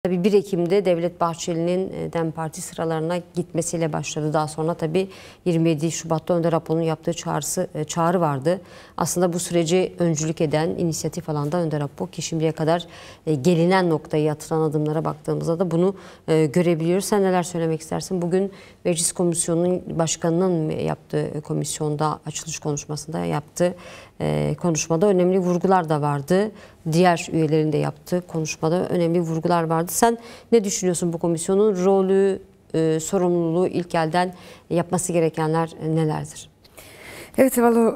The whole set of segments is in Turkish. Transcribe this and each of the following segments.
Tabii 1 Ekim'de Devlet Bahçeli'nin DEM Parti sıralarına gitmesiyle başladı. Daha sonra tabii 27 Şubat'ta Önder Apo'nun yaptığı çağrı vardı. Aslında bu süreci öncülük eden, inisiyatif alan da Önder Apo ki şimdiye kadar gelinen noktayı atılan adımlara baktığımızda da bunu görebiliyoruz. Sen neler söylemek istersin? Bugün Meclis Komisyonu'nun başkanının yaptığı komisyonda açılış konuşmasında yaptığı konuşmada önemli vurgular da vardı. Diğer üyelerin de yaptığı konuşmada önemli vurgular vardı. Sen ne düşünüyorsun bu komisyonun rolü, sorumluluğu, ilk elden yapması gerekenler nelerdir? Evet, Evalu,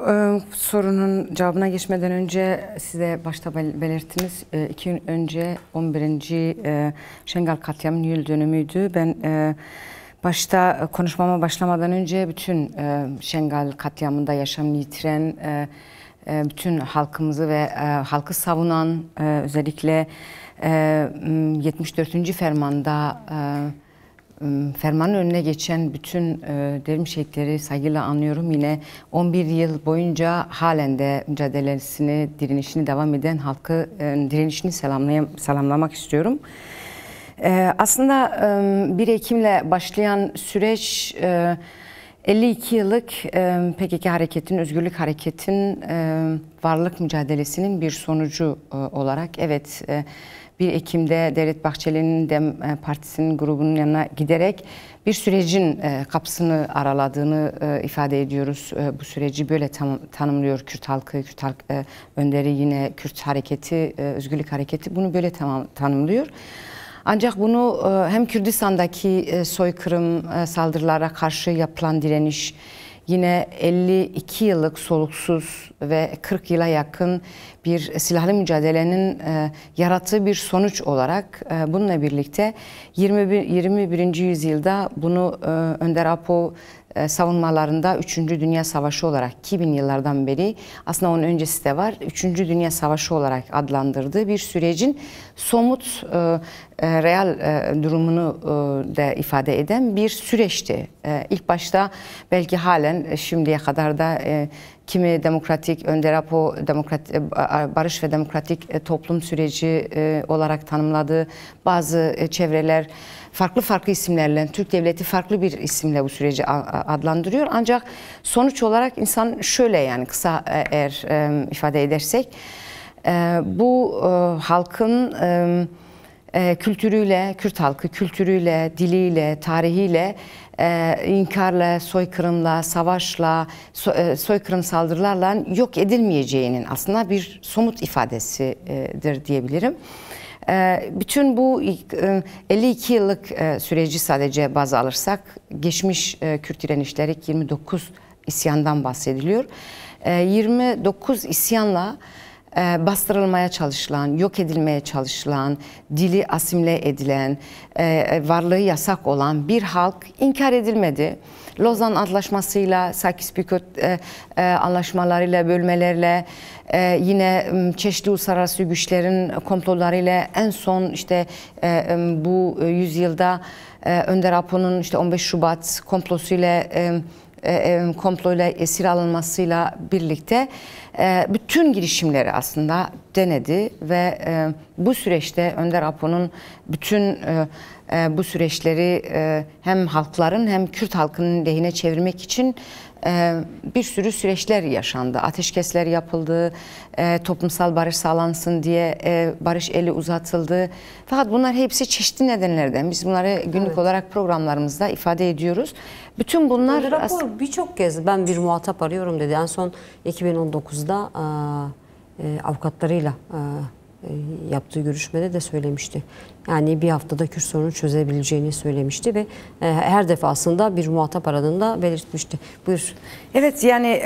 sorunun cevabına geçmeden önce size başta belirttiniz. 2 gün önce 11. Şengal katliamının yıl dönümüydü. Ben başta konuşmama başlamadan önce bütün Şengal katliamında yaşamını yitiren bütün halkımızı ve halkı savunan özellikle 74. fermanda fermanın önüne geçen bütün devrim şehitleri saygıyla anıyorum. Yine 11 yıl boyunca halen de mücadelesini, direnişini devam eden halkı direnişini selamlamak istiyorum. Aslında 1 Ekim'le başlayan süreç 52 yıllık PKK hareketinin, özgürlük hareketinin varlık mücadelesinin bir sonucu olarak, evet, 1 Ekim'de Devlet Bahçeli'nin DEM Partisi'nin grubunun yanına giderek bir sürecin kapısını araladığını ifade ediyoruz. Bu süreci böyle tanımlıyor Kürt halkı, Kürt halk önderi, yine Kürt hareketi, özgürlük hareketi bunu böyle tanımlıyor. Ancak bunu hem Kürdistan'daki soykırım saldırılara karşı yapılan direniş, yine 52 yıllık soluksuz ve 40 yıla yakın bir silahlı mücadelenin yarattığı bir sonuç olarak bununla birlikte 21. yüzyılda bunu Önder Apo savunmalarında 3. Dünya Savaşı olarak 2000 yıllardan beri, aslında onun öncesi de var, 3. Dünya Savaşı olarak adlandırdığı bir sürecin somut real durumunu da ifade eden bir süreçti. İlk başta belki halen şimdiye kadar da kimi demokratik, Önder Apo barış ve demokratik toplum süreci olarak tanımladığı bazı çevreler farklı isimlerle, Türk Devleti farklı bir isimle bu süreci adlandırıyor. Ancak sonuç olarak insan şöyle, yani kısa eğer ifade edersek, bu halkın kültürüyle, Kürt halkı kültürüyle, diliyle, tarihiyle, inkarla, soykırımla, savaşla, soykırım saldırılarla yok edilmeyeceğinin aslında bir somut ifadesidir diyebilirim. Bütün bu 52 yıllık süreci sadece baz alırsak, geçmiş Kürt direnişleri 29 isyandan bahsediliyor. 29 isyanla bastırılmaya çalışılan, yok edilmeye çalışılan, dili asimile edilen, varlığı yasak olan bir halk inkar edilmedi. Lozan Antlaşması'yla, Sykes-Picot anlaşmalarıyla, bölmelerle, yine çeşitli uluslararası güçlerin komplolarıyla, en son işte bu yüzyılda Önder Apo'nun işte 15 Şubat komployla esir alınmasıyla birlikte bütün girişimleri aslında denedi ve bu süreçte Önder Apo'nun bütün bu süreçleri hem halkların hem Kürt halkının lehine çevirmek için bir sürü süreçler yaşandı. Ateşkesler yapıldı, toplumsal barış sağlansın diye barış eli uzatıldı. Fakat bunlar hepsi çeşitli nedenlerden. Biz bunları günlük olarak programlarımızda ifade ediyoruz. Bütün bunlar birçok kez ben bir muhatap arıyorum dedi. En son 2019'da avukatlarıyla yaptığı görüşmede de söylemişti. Yani bir haftada Kürt sorunu çözebileceğini söylemişti ve her defasında bir muhatap aradığında belirtmişti. Buyur. Evet, yani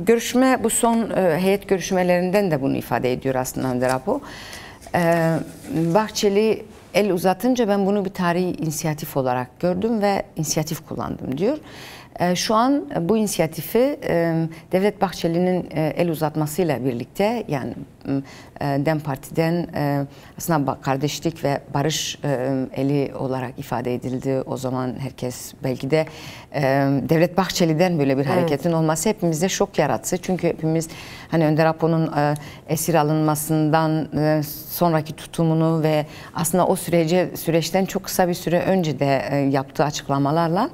görüşme, bu son heyet görüşmelerinden de bunu ifade ediyor aslında Önder Apo. Bahçeli el uzatınca ben bunu bir tarihi inisiyatif olarak gördüm ve inisiyatif kullandım diyor. Şu an bu inisiyatifi Devlet Bahçeli'nin el uzatmasıyla birlikte, yani DEM Parti'den aslında kardeşlik ve barış eli olarak ifade edildi. O zaman herkes belki de Devlet Bahçeli'den böyle bir hareketin olması hepimizde şok yarattı. Çünkü hepimiz hani Önder Apo'nun esir alınmasından sonraki tutumunu ve aslında o süreçten çok kısa bir süre önce de yaptığı açıklamalarla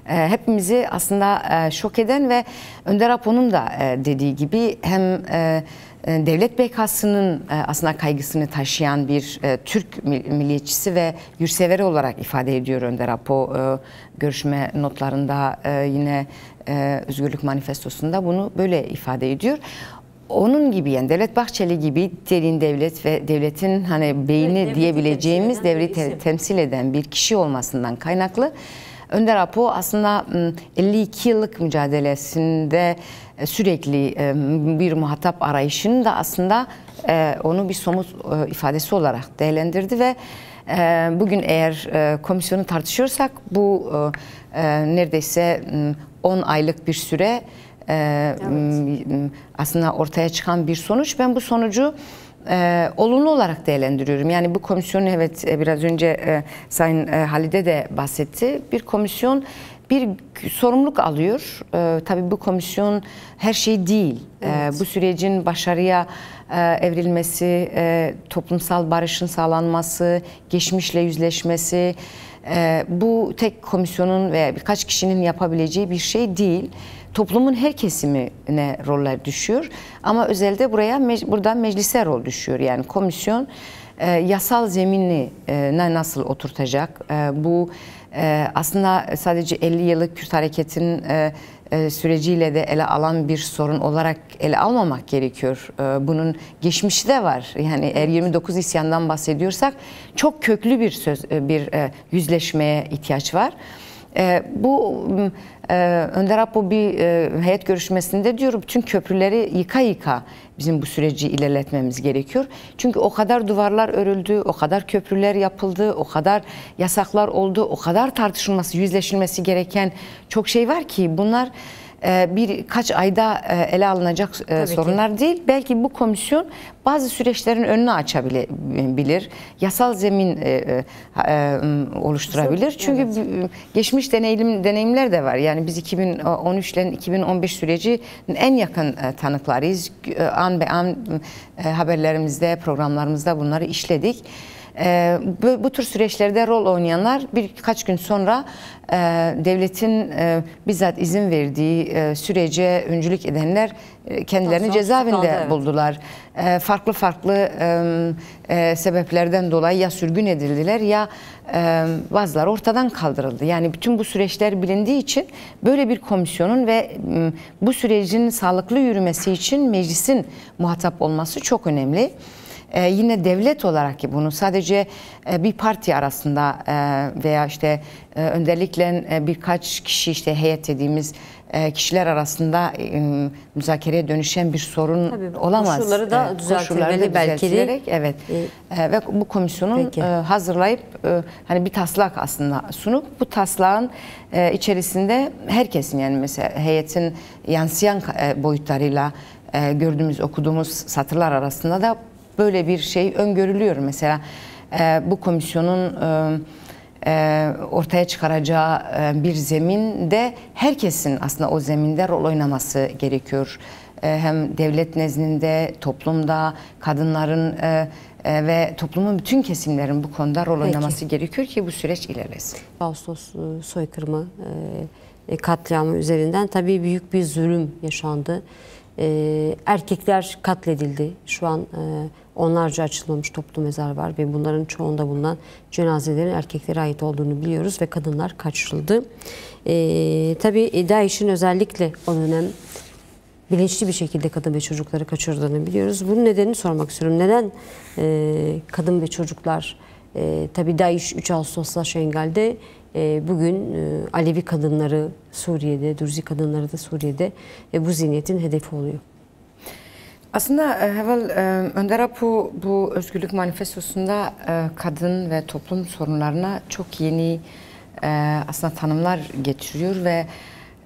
hepimizi aslında şok eden ve Önder Apo'nun da dediği gibi hem devlet bekasının aslında kaygısını taşıyan bir Türk milliyetçisi ve yurtseveri olarak ifade ediyor Önder Apo. Görüşme notlarında yine Özgürlük Manifestosu'nda bunu böyle ifade ediyor. Onun gibi yani Devlet Bahçeli gibi derin devlet ve devletin hani beyni diyebileceğimiz devleti temsil eden bir kişi olmasından kaynaklı Önder Apo aslında 52 yıllık mücadelesinde sürekli bir muhatap arayışını da aslında onu bir somut ifadesi olarak değerlendirdi ve bugün eğer komisyonu tartışıyorsak bu neredeyse 10 aylık bir süre aslında ortaya çıkan bir sonuç. Ben bu sonucu olumlu olarak değerlendiriyorum. Yani bu komisyon evet biraz önce Sayın Halide de bahsetti. Bir komisyon bir sorumluluk alıyor. Tabii bu komisyon her şey değil. Evet. Bu sürecin başarıya evrilmesi, toplumsal barışın sağlanması, geçmişle yüzleşmesi bu tek komisyonun veya birkaç kişinin yapabileceği bir şey değil. Toplumun her kesimine roller düşüyor ama özelde burada meclise rol düşüyor. Yani komisyon yasal zeminini nasıl oturtacak? Bu aslında sadece 50 yıllık Kürt hareketinin süreciyle de ele alan bir sorun olarak ele almamak gerekiyor. Bunun geçmişi de var. Yani eğer 29 isyandan bahsediyorsak çok köklü bir yüzleşmeye ihtiyaç var. Bu Önder Apo bir heyet görüşmesinde diyor bütün köprüleri yıka yıka bizim bu süreci ilerletmemiz gerekiyor. Çünkü o kadar duvarlar örüldü, o kadar köprüler yapıldı, o kadar yasaklar oldu, o kadar tartışılması, yüzleşilmesi gereken çok şey var ki bunlar birkaç ayda ele alınacak sorunlar değil. Belki bu komisyon bazı süreçlerin önünü açabilir, yasal zemin oluşturabilir. Çünkü geçmiş deneyimler de var. Yani biz 2013 ile 2015 sürecinin en yakın tanıklarıyız. An be an haberlerimizde, programlarımızda bunları işledik. Bu tür süreçlerde rol oynayanlar birkaç gün sonra devletin bizzat izin verdiği sürece öncülük edenler kendilerini cezaevinde buldular. Farklı sebeplerden dolayı ya sürgün edildiler ya bazıları ortadan kaldırıldı. Yani bütün bu süreçler bilindiği için böyle bir komisyonun ve bu sürecin sağlıklı yürümesi için meclisin muhatap olması çok önemli. Yine devlet olarak ki bunu sadece bir parti arasında veya işte önderlikle birkaç kişi işte heyet dediğimiz kişiler arasında müzakereye dönüşen bir sorun olamaz. Koşulları da düzeltilmeli belki de. Evet. Ve bu komisyonun hazırlayıp hani bir taslak aslında sunup bu taslağın içerisinde herkesin yani mesela heyetin yansıyan boyutlarıyla gördüğümüz, okuduğumuz satırlar arasında da böyle bir şey öngörülüyor. Mesela bu komisyonun ortaya çıkaracağı bir zeminde herkesin aslında o zeminde rol oynaması gerekiyor. Hem devlet nezdinde, toplumda, kadınların ve toplumun bütün kesimlerin bu konuda rol oynaması gerekiyor ki bu süreç ilerlesin. Ağustos soykırımı, katliamı üzerinden tabii büyük bir zulüm yaşandı. Erkekler katledildi. Şu an onlarca açılmamış toplu mezar var ve bunların çoğunda bulunan cenazelerin erkeklere ait olduğunu biliyoruz ve kadınlar kaçırıldı. Tabii DAEŞ'in özellikle o dönem bilinçli bir şekilde kadın ve çocukları kaçırdığını biliyoruz. Bunun nedenini sormak istiyorum. Neden kadın ve çocuklar, tabii DAEŞ 3 Ağustos'ta Şengal'de, bugün Alevi kadınları Suriye'de, Dürzi kadınları da Suriye'de bu zihniyetin hedefi oluyor? Aslında Önder Apo bu Özgürlük Manifestosu'nda kadın ve toplum sorunlarına çok yeni aslında tanımlar getiriyor ve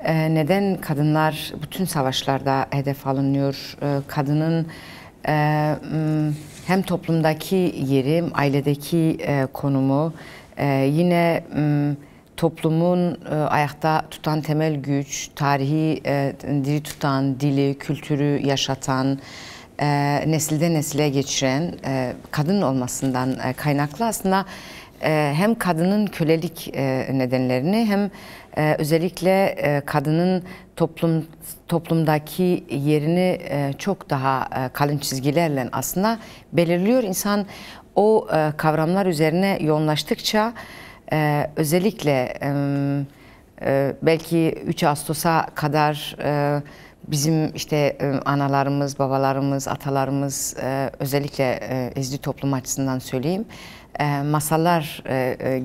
neden kadınlar bütün savaşlarda hedef alınıyor, kadının hem toplumdaki yeri, ailedeki konumu, yine toplumun ayakta tutan temel güç, tarihi diri tutan, dili, kültürü yaşatan, nesilden nesile geçiren kadın olmasından kaynaklı aslında hem kadının kölelik nedenlerini hem özellikle kadının toplumdaki yerini çok daha kalın çizgilerle aslında belirliyor. İnsan o kavramlar üzerine yoğunlaştıkça özellikle belki 3 Ağustos'a kadar bizim işte analarımız, babalarımız, atalarımız özellikle ezdi toplum açısından söyleyeyim, masallar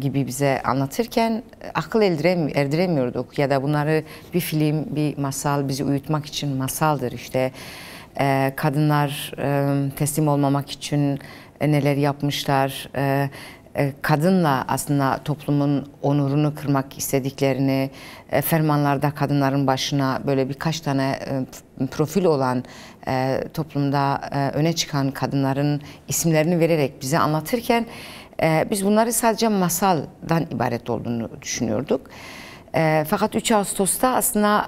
gibi bize anlatırken akıl erdiremiyorduk ya da bunları bir film, bir masal bizi uyutmak için masaldır. İşte kadınlar teslim olmamak için neler yapmışlar, kadınla aslında toplumun onurunu kırmak istediklerini, fermanlarda kadınların başına böyle birkaç tane profil olan toplumda öne çıkan kadınların isimlerini vererek bize anlatırken biz bunları sadece masaldan ibaret olduğunu düşünüyorduk. Fakat 3 Ağustos'ta aslında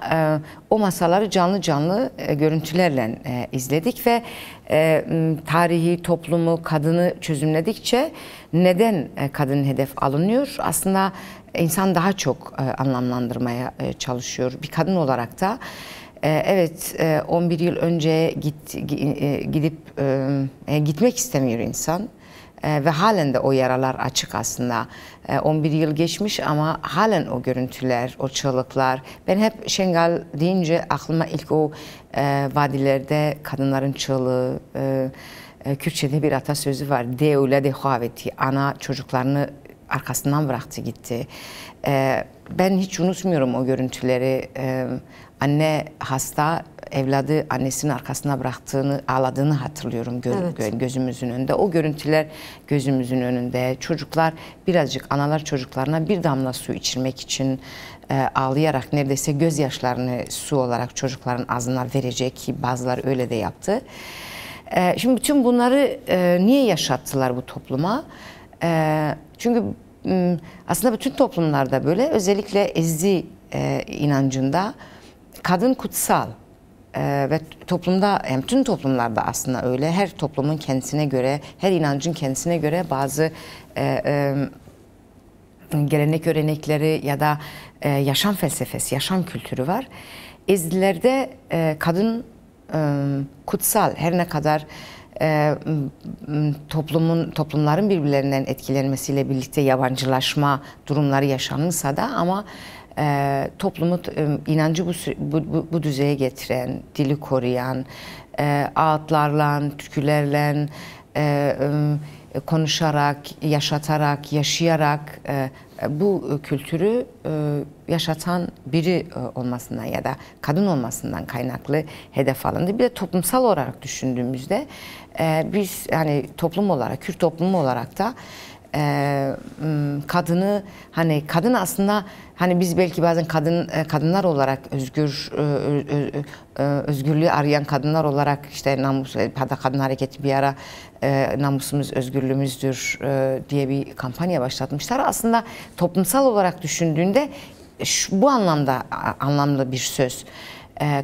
o masalları canlı canlı görüntülerle izledik ve tarihi, toplumu, kadını çözümledikçe neden kadın hedef alınıyor? Aslında insan daha çok anlamlandırmaya çalışıyor. Bir kadın olarak da evet 11 yıl önce gitmek istemiyor insan. Ve halen de o yaralar açık aslında. 11 yıl geçmiş ama halen o görüntüler, o çığlıklar. Ben hep Şengal deyince aklıma ilk o vadilerde kadınların çığlığı, Kürtçe'de bir atasözü var. Deule de haveti, ana çocuklarını arkasından bıraktı gitti. Ben hiç unutmuyorum o görüntüleri. Anne hasta, evladı annesinin arkasına bıraktığını, ağladığını hatırlıyorum gözümüzün önünde. O görüntüler gözümüzün önünde. Çocuklar birazcık, analar çocuklarına bir damla su içirmek için ağlayarak neredeyse gözyaşlarını su olarak çocukların ağzına verecek ki bazıları öyle de yaptı. Şimdi bütün bunları niye yaşattılar bu topluma? Çünkü aslında bütün toplumlarda böyle, özellikle Ezdi inancında kadın kutsal ve toplumda, yani bütün toplumlarda aslında öyle. Her toplumun kendisine göre, her inancın kendisine göre bazı gelenek görenekleri ya da yaşam felsefesi, yaşam kültürü var. Ezdilerde kadın kutsal, her ne kadar toplumların birbirlerinden etkilenmesiyle birlikte yabancılaşma durumları yaşanmışsa da ama toplumu, inancı bu düzeye getiren, dili koruyan, ağıtlarla, türkülerle, konuşarak, yaşatarak, yaşayarak bu kültürü yaşatan biri olmasından ya da kadın olmasından kaynaklı hedef alındı. Bir de toplumsal olarak düşündüğümüzde biz hani toplum olarak, Kürt toplumu olarak da kadını, hani kadın aslında, hani biz belki bazen kadınlar olarak özgürlüğü arayan kadınlar olarak işte namus, hatta kadın hareketi bir ara namusumuz özgürlüğümüzdür diye bir kampanya başlatmışlar. Aslında toplumsal olarak düşündüğünde bu anlamda bir söz.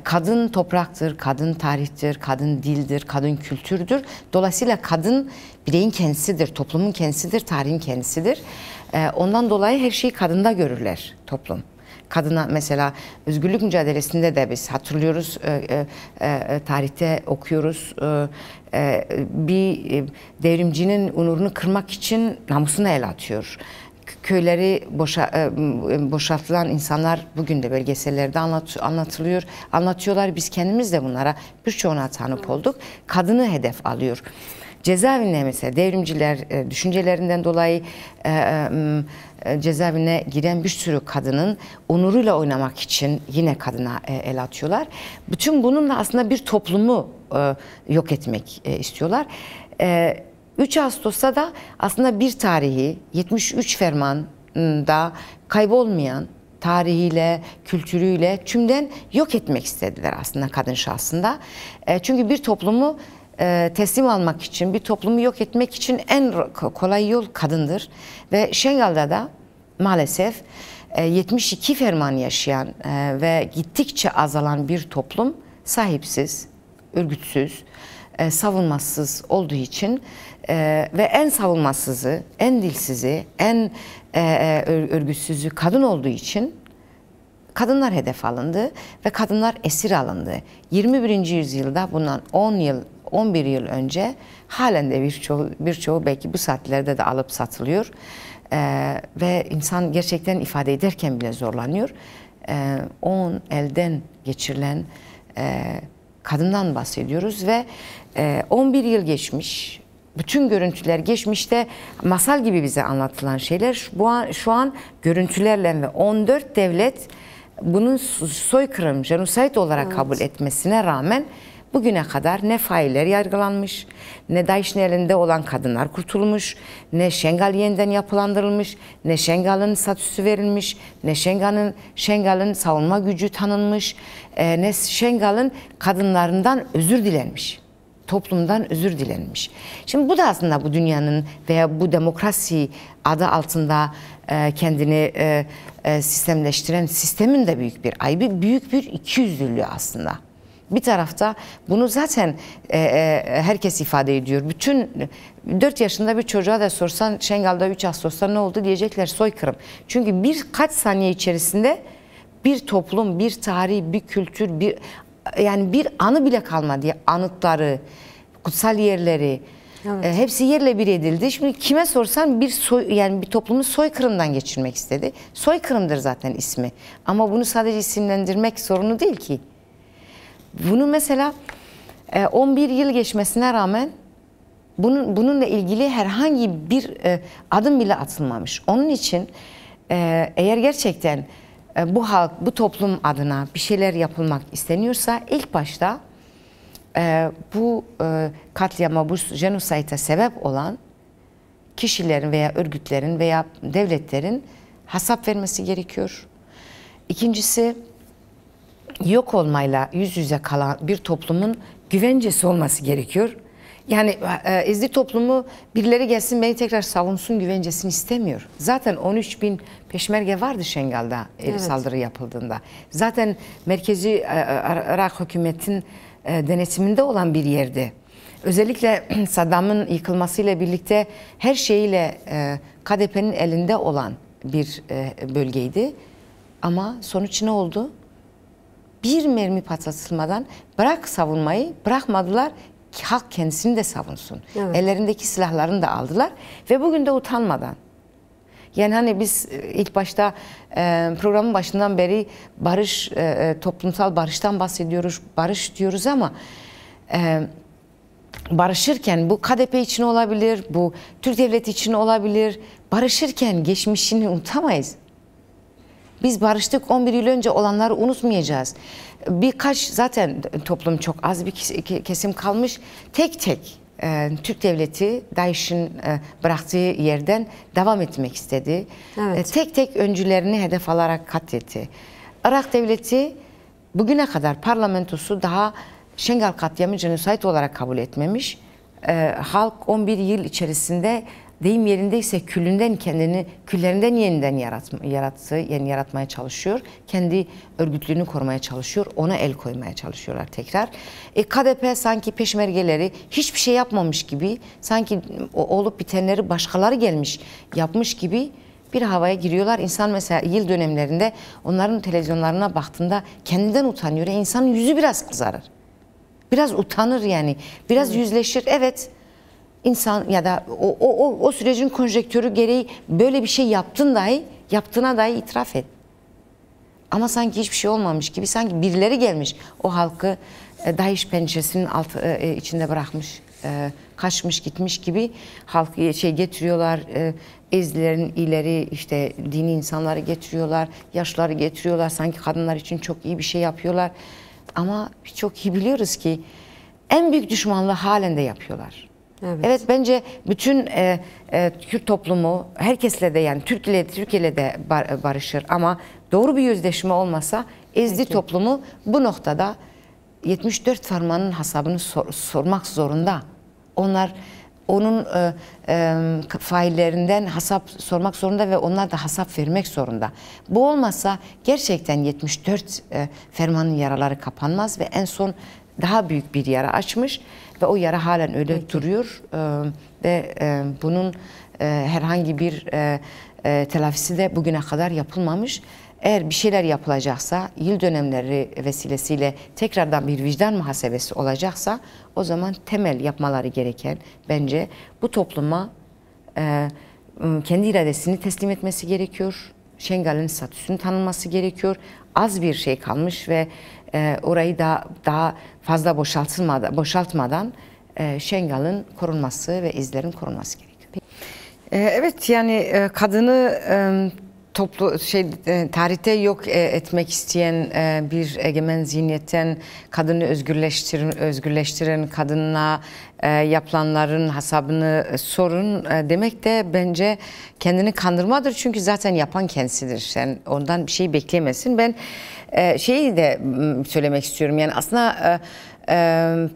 Kadın topraktır, kadın tarihtir, kadın dildir, kadın kültürdür. Dolayısıyla kadın bireyin kendisidir, toplumun kendisidir, tarihin kendisidir. Ondan dolayı her şeyi kadında görürler toplum. Kadına mesela özgürlük mücadelesinde de biz hatırlıyoruz, tarihte okuyoruz. Bir devrimcinin onurunu kırmak için namusunu el atıyor. Köyleri boşaltılan insanlar bugün de belgesellerde anlatıyorlar. Biz kendimiz de bunlara birçoğuna tanık olduk. Kadını hedef alıyor. Cezaevine mesela devrimciler düşüncelerinden dolayı cezaevine giren bir sürü kadının onuruyla oynamak için yine kadına el atıyorlar. Bütün bununla aslında bir toplumu yok etmek istiyorlar. 3 Ağustos'ta da aslında bir tarihi 73 fermanda kaybolmayan tarihiyle, kültürüyle tümden yok etmek istediler aslında kadın şahsında. Çünkü bir toplumu teslim almak için, bir toplumu yok etmek için en kolay yol kadındır. Ve Şengal'da da maalesef 72 ferman yaşayan ve gittikçe azalan bir toplum sahipsiz, örgütsüz, savunmasız olduğu için ve en savunmasızı, en dilsizi, en örgütsüzü kadın olduğu için kadınlar hedef alındı ve kadınlar esir alındı. 21. yüzyılda bundan 11 yıl önce halen de birçoğu belki bu saatlerde de alıp satılıyor. Ve insan gerçekten ifade ederken bile zorlanıyor. 10 elden geçirilen kadından bahsediyoruz ve 11 yıl geçmiş. Bütün görüntüler geçmişte masal gibi bize anlatılan şeyler şu an görüntülerle ve 14 devlet bunun soykırım, genosit olarak kabul etmesine rağmen bugüne kadar ne failler yargılanmış, ne DAEŞ'in elinde olan kadınlar kurtulmuş, ne Şengal yeniden yapılandırılmış, ne Şengal'ın statüsü verilmiş, ne Şengal'ın savunma gücü tanınmış, ne Şengal'ın kadınlarından özür dilenmiş, toplumdan özür dilenmiş. Şimdi bu da aslında bu dünyanın veya bu demokrasi adı altında kendini sistemleştiren sistemin de büyük bir ayıbı, büyük bir ikiyüzlülüğü aslında. Bir tarafta bunu zaten herkes ifade ediyor. Bütün 4 yaşında bir çocuğa da sorsan Şengal'da 3 Ağustos'ta ne oldu diyecekler soykırım. Çünkü birkaç saniye içerisinde bir toplum, bir tarih, bir kültür, yani bir anı bile kalmadı. Anıtları, kutsal yerleri, hepsi yerle bir edildi. Şimdi kime sorsan yani bir toplumu soykırımdan geçirmek istedi. Soykırımdır zaten ismi. Ama bunu sadece isimlendirmek sorunu değil ki. Bunu mesela 11 yıl geçmesine rağmen bununla ilgili herhangi bir adım bile atılmamış. Onun için eğer gerçekten bu halk, bu toplum adına bir şeyler yapılmak isteniyorsa ilk başta bu katliama, bu jenosite sebep olan kişilerin veya örgütlerin veya devletlerin hesap vermesi gerekiyor. İkincisi, yok olmayla yüz yüze kalan bir toplumun güvencesi olması gerekiyor. Yani Ezdi toplumu birileri gelsin beni tekrar savunsun güvencesini istemiyor. Zaten 13.000 peşmerge vardı Şengal'da saldırı yapıldığında. Zaten merkezi Irak hükümetin denetiminde olan bir yerdi. Özellikle Saddam'ın yıkılmasıyla birlikte her şeyiyle KDP'nin elinde olan bir bölgeydi. Ama sonuç ne oldu? Bir mermi patlatılmadan bırak savunmayı bırakmadılar ki halk kendisini de savunsun. Evet. Ellerindeki silahlarını da aldılar ve bugün de utanmadan. Yani hani biz ilk başta programın başından beri barış, toplumsal barıştan bahsediyoruz, barış diyoruz ama barışırken bu KDP için olabilir, bu Türk Devleti için olabilir. Barışırken geçmişini unutamayız. Biz barıştık 11 yıl önce olanları unutmayacağız. Birkaç zaten toplum çok az bir kesim kalmış. Tek tek Türk Devleti DAEŞ'in bıraktığı yerden devam etmek istedi. Evet. Tek tek öncülerini hedef alarak katletti. Irak Devleti bugüne kadar parlamentosu daha Şengal katliamı genosit olarak kabul etmemiş. Halk 11 yıl içerisinde deyim yerindeyse küllerinden yeniden yaratmaya çalışıyor. Kendi örgütlüğünü korumaya çalışıyor. Ona el koymaya çalışıyorlar tekrar. KDP sanki peşmergeleri hiçbir şey yapmamış gibi, sanki olup bitenleri başkaları gelmiş yapmış gibi bir havaya giriyorlar. İnsan mesela yıl dönemlerinde onların televizyonlarına baktığında kendinden utanıyor. İnsanın yüzü biraz kızarır. Biraz utanır yani. Biraz yüzleşir. Evet. İnsan ya da o sürecin konjektörü gereği böyle bir şey yaptığına dahi itiraf et. Ama sanki hiçbir şey olmamış gibi, sanki birileri gelmiş o halkı DAEŞ pençesinin içinde bırakmış, kaçmış gitmiş gibi halkı getiriyorlar. Ezlilerin ileri işte dini insanları getiriyorlar, yaşlıları getiriyorlar. Sanki kadınlar için çok iyi bir şey yapıyorlar. Ama çok iyi biliyoruz ki en büyük düşmanlığı halen de yapıyorlar. Evet, bence bütün Kürt toplumu herkesle de yani Türkiye'yle de barışır ama doğru bir yüzleşme olmasa Ezdi toplumu bu noktada 74 fermanın hesabını sormak zorunda. Onlar onun faillerinden hesap sormak zorunda ve onlar da hesap vermek zorunda. Bu olmasa gerçekten 74 fermanın yaraları kapanmaz ve en son daha büyük bir yara açmış ve o yara halen öyle duruyor ve bunun herhangi bir telafisi de bugüne kadar yapılmamış. Eğer bir şeyler yapılacaksa, yıl dönemleri vesilesiyle tekrardan bir vicdan muhasebesi olacaksa, o zaman temel yapmaları gereken bence bu topluma kendi iradesini teslim etmesi gerekiyor. Şengal'in statüsünü tanınması gerekiyor. Az bir şey kalmış ve orayı daha fazla boşaltmadan Şengal'in korunması ve izlerin korunması gerekiyor. Evet, yani kadını tarihte yok etmek isteyen bir egemen zihniyetten kadını özgürleştirin, kadına yapılanların hesabını sorun demek de bence kendini kandırmadır. Çünkü zaten yapan kendisidir. Sen ondan bir şey bekleyemezsin. Ben şeyi de söylemek istiyorum. Yani aslında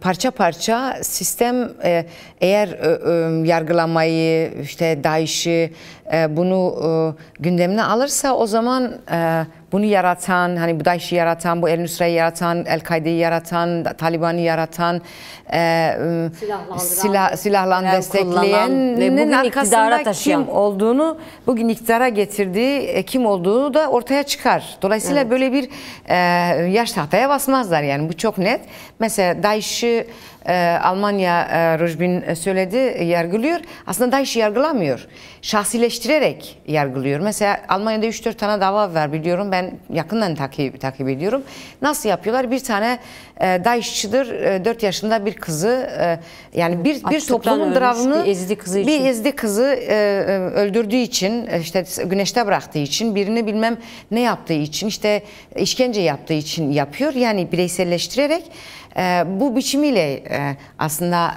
parça parça sistem eğer yargılamayı, işte DAEŞ'i bunu gündemine alırsa, o zaman bunu yaratan, hani bu DAEŞ'i yaratan, bu El-Nusra'yı yaratan, El-Kaide'yi yaratan, Taliban'ı yaratan, silahlan destekleyenin arkasında kim olduğunu, bugün iktidara getirdiği kim olduğunu da ortaya çıkar. Dolayısıyla böyle bir yaş tahtaya basmazlar, yani bu çok net. Mesela DAEŞ'i Almanya, Rojbin söyledi, yargılıyor. Aslında DAEŞ'i yargılamıyor. Şahsileştirerek yargılıyor. Mesela Almanya'da 3-4 tane dava var, biliyorum. Ben yakından takip ediyorum. Nasıl yapıyorlar? Bir tane DAEŞ'çidir, 4 yaşında bir kızı, yani bir toplumun dramını, bir ezdi kızı öldürdüğü için, işte güneşte bıraktığı için, birini bilmem ne yaptığı için, işte işkence yaptığı için yapıyor. Yani bireyselleştirerek bu biçimiyle aslında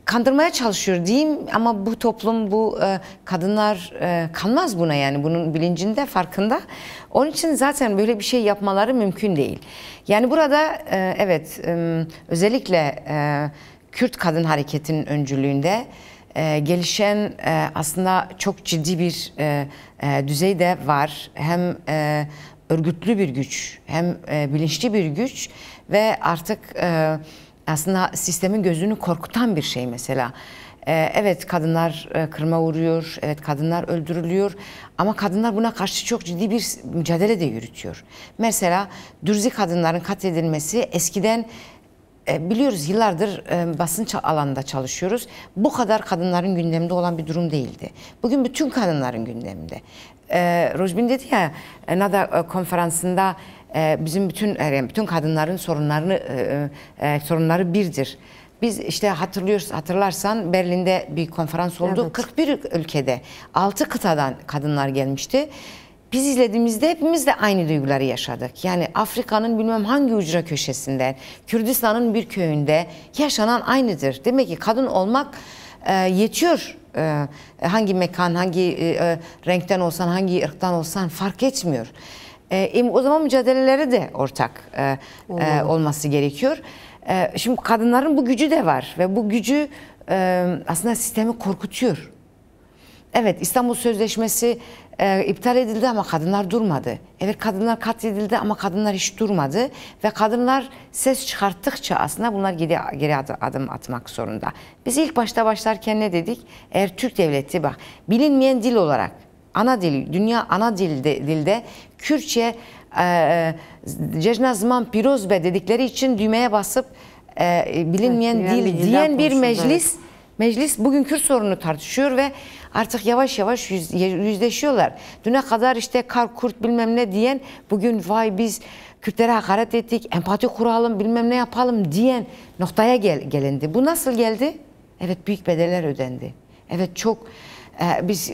kandırmaya çalışıyor diyeyim, ama bu toplum, bu kadınlar kanmaz buna, yani bunun bilincinde, farkında. Onun için zaten böyle bir şey yapmaları mümkün değil. Yani burada evet, özellikle Kürt kadın hareketinin öncülüğünde gelişen aslında çok ciddi bir düzeyde var. Hem örgütlü bir güç, hem bilinçli bir güç ve artık aslında sistemin gözünü korkutan bir şey mesela. Evet, kadınlar kırıma uğruyor, evet kadınlar öldürülüyor, ama kadınlar buna karşı çok ciddi bir mücadele de yürütüyor. Mesela Dürzi kadınların katledilmesi eskiden, biliyoruz, yıllardır basın alanında çalışıyoruz. Bu kadar kadınların gündeminde olan bir durum değildi. Bugün bütün kadınların gündeminde. Rojbin dedi ya, NADA konferansında bizim bütün kadınların sorunları birdir. Biz işte hatırlarsan Berlin'de bir konferans oldu. Evet. 41 ülkede 6 kıtadan kadınlar gelmişti. Biz izlediğimizde hepimiz de aynı duyguları yaşadık. Yani Afrika'nın bilmem hangi ucra köşesinden, Kürdistan'ın bir köyünde yaşanan aynıdır. Demek ki kadın olmak yetiyor. Hangi mekan, hangi renkten olsan, hangi ırktan olsan fark etmiyor. O zaman mücadeleleri de ortak olması gerekiyor. Şimdi kadınların bu gücü de var ve bu gücü aslında sistemi korkutuyor. Evet, İstanbul Sözleşmesi iptal edildi ama kadınlar durmadı. Evet, kadınlar katledildi ama kadınlar hiç durmadı. Ve kadınlar ses çıkarttıkça aslında bunlar geri adım atmak zorunda. Biz ilk başlarken ne dedik? Eğer Türk devleti, bak, bilinmeyen dil olarak, ana dil, dünya ana dilde Kürtçe Cejna Zman Pirozbe dedikleri için düğmeye basıp bilinmeyen dil diyen bir meclis bugün Kürt sorununu tartışıyor ve artık yavaş yavaş yüzleşiyorlar. Düne kadar işte Kurt bilmem ne diyen, bugün vay biz Kürtlere hakaret ettik, empati kuralım, bilmem ne yapalım diyen noktaya gelindi. Bu nasıl geldi? Evet, büyük bedeller ödendi. Evet, çok biz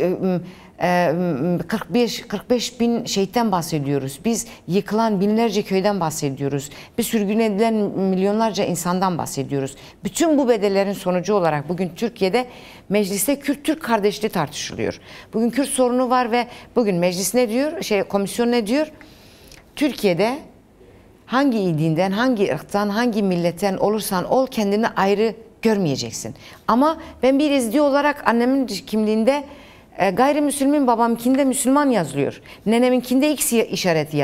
45 bin şehitten bahsediyoruz. Biz yıkılan binlerce köyden bahsediyoruz. Biz sürgün edilen milyonlarca insandan bahsediyoruz. Bütün bu bedellerin sonucu olarak bugün Türkiye'de mecliste Kürt-Türk kardeşliği tartışılıyor. Bugün Kürt sorunu var ve bugün meclis ne diyor? Komisyon ne diyor? Türkiye'de hangi dinden, hangi ırktan, hangi milletten olursan ol kendini ayrı görmeyeceksin. Ama ben bir Ezdi olarak annemin kimliğinde gayrimüslimim, babamkinde Müslüman yazılıyor. Neneminkinde X işareti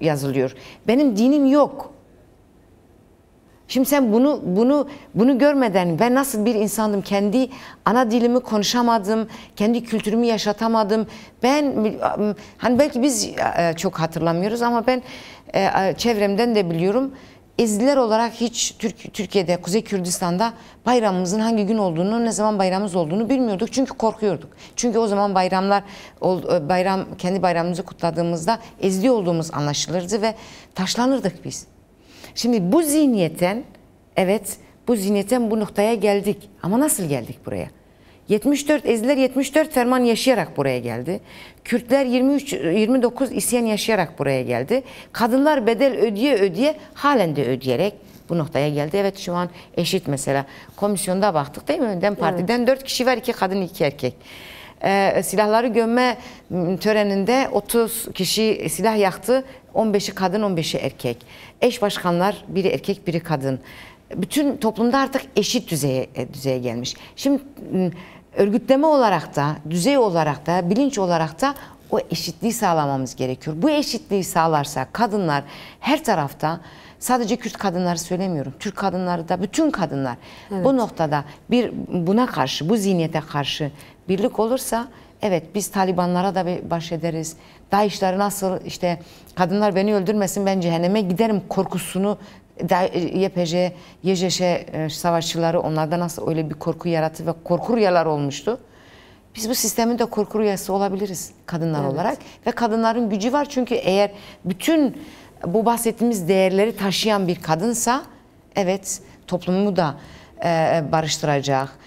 yazılıyor. Benim dinim yok. Şimdi sen bunu görmeden ben nasıl bir insandım, kendi ana dilimi konuşamadım, kendi kültürümü yaşatamadım. Ben hani belki biz çok hatırlamıyoruz ama ben çevremden de biliyorum. Eziler olarak hiç Türkiye'de, Kuzey Kürdistan'da bayramımızın hangi gün olduğunu, ne zaman bayramımız olduğunu bilmiyorduk. Çünkü korkuyorduk. Çünkü o zaman kendi bayramımızı kutladığımızda ezdi olduğumuz anlaşılırdı ve taşlanırdık biz. Şimdi bu zihniyetten, evet bu zihniyetten bu noktaya geldik. Ama nasıl geldik buraya? 74 Eziler 74 ferman yaşayarak buraya geldi. Kürtler 29 isyan yaşayarak buraya geldi. Kadınlar bedel ödeye halen de ödeyerek bu noktaya geldi. Evet şu an eşit mesela. Komisyonda baktık değil mi? DEM Parti'den 4 kişi var, 2 kadın 2 erkek. Silahları gömme töreninde 30 kişi silah yaktı. 15'i kadın, 15'i erkek. Eş başkanlar biri erkek, biri kadın. Bütün toplumda artık eşit düzeye gelmiş. Şimdi örgütleme olarak da, düzey olarak da, bilinç olarak da o eşitliği sağlamamız gerekiyor. Bu eşitliği sağlarsak kadınlar her tarafta, sadece Kürt kadınları söylemiyorum, Türk kadınları da, bütün kadınlar bu noktada buna karşı, bu zihniyete karşı birlik olursa, evet biz Talibanlara da baş ederiz. DAEŞ'leri nasıl işte kadınlar beni öldürmesin ben cehenneme giderim korkusunu YPJ, YJŞ savaşçıları onlarda nasıl öyle bir korku yarattı ve korku rüyalar olmuştu. Biz bu sistemin de korku rüyası olabiliriz kadınlar olarak ve kadınların gücü var çünkü eğer bütün bu bahsettiğimiz değerleri taşıyan bir kadınsa evet toplumu da barıştıracak.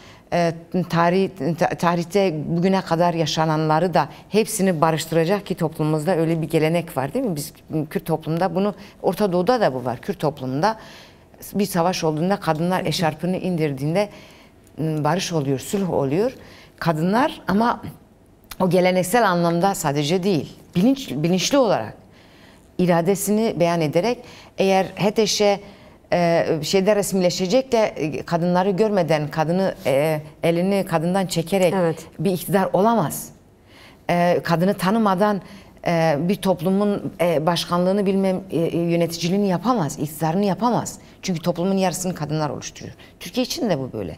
Tarihte bugüne kadar yaşananları da hepsini barıştıracak ki toplumumuzda öyle bir gelenek var değil mi? Biz Kürt toplumunda bunu, Orta Doğu'da da bu var. Kürt toplumunda bir savaş olduğunda kadınlar eşarpını indirdiğinde barış oluyor, sulh oluyor. Kadınlar ama o geleneksel anlamda sadece değil, bilinçli olarak iradesini beyan ederek eğer HTŞ şeyde resmileşecek de kadınları görmeden, elini kadından çekerek bir iktidar olamaz. Kadını tanımadan bir toplumun başkanlığını yöneticiliğini yapamaz, iktidarını yapamaz. Çünkü toplumun yarısını kadınlar oluşturuyor. Türkiye için de bu böyle.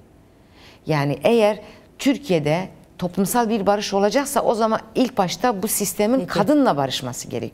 Yani eğer Türkiye'de toplumsal bir barış olacaksa o zaman ilk başta bu sistemin kadınla barışması gerekiyor.